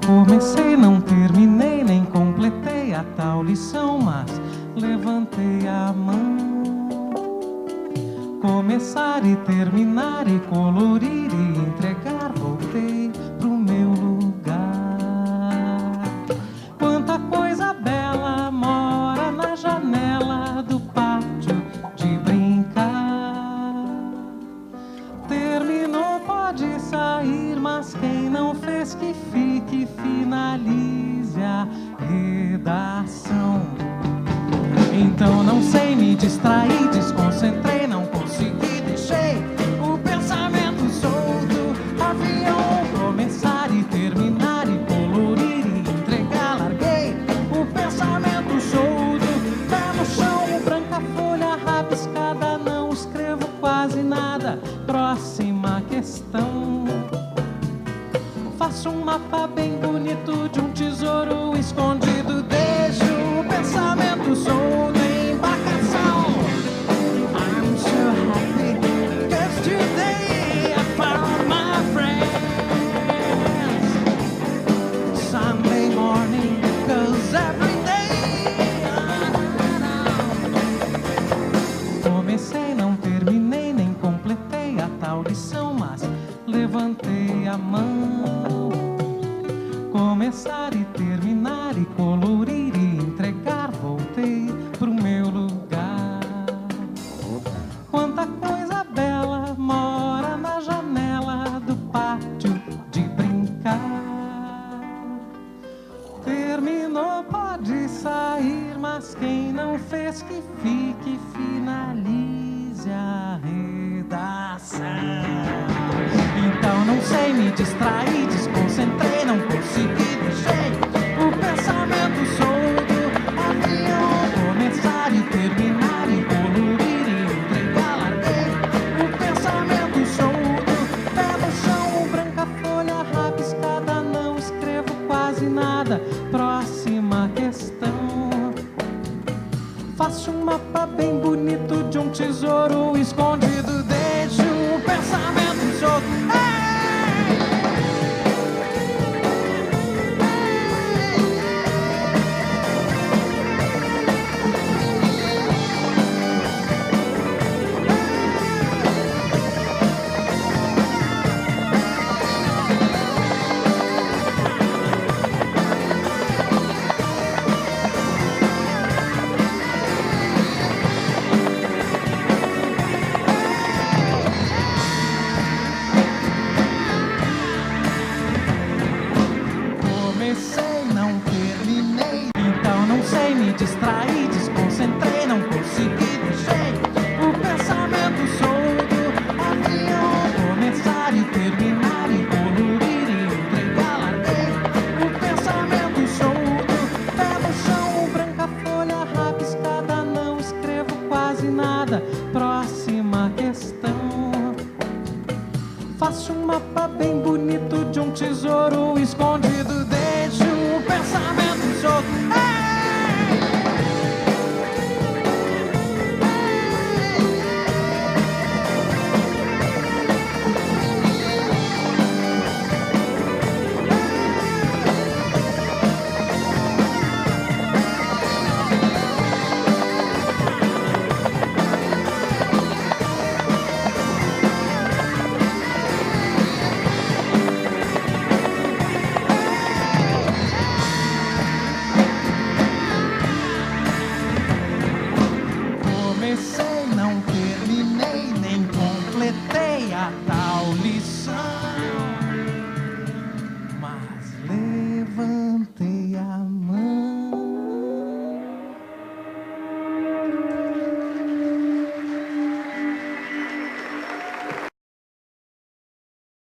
Comecei, não terminei, nem completei a tal lição, mas levantei a mão. Começar e terminar e colorir e entregar, voltei pro meu lugar. Quanta coisa bela mora na janela do pátio de brincar. Terminou, pode sair, mas quem não fez que fique, finalize a redação. Então não sei, me distraí, desconcentrei, não consegui, deixei o pensamento solto. Avião, começar e terminar e colorir e entregar, larguei o pensamento solto. Pé no chão, branca folha rabiscada, não escrevo quase nada. Próxima questão. Faço um mapa bem bonito de um tesouro escondido, deixo o pensamento solto em embarcação. I'm so happy, 'cause today I found my friends. Sunday morning, 'cause every day comecei, não terminei, nem completei a tal lição, mas levantei a mão. Começar e terminar e colorir e entregar, voltei pro meu lugar. Quanta coisa bela mora na janela do pátio de brincar. Terminou, pode sair, mas quem não fez que fique, finalize a redação. Então não sei, me distraí, desconcentrei, não consegui, deixei o pensamento solto. Avião, começar e terminar e colorir e entregar, larguei o pensamento solto. Pé no chão, branca folha rabiscada, não escrevo quase nada. Próxima questão. Faço um mapa bem bonito de um tesouro escondido, deixo o pensamento solto. Comecei, não terminei, então não sei, me distraí, desconcentrei, não consegui, deixei o pensamento solto. Avião, começar e terminar e colorir e entregar, larguei o pensamento solto. Pé no chão, branca folha rabiscada, não escrevo quase nada. Próxima questão. Faço um mapa bem bonito de um tesouro escondido, deixo o pensamento solto.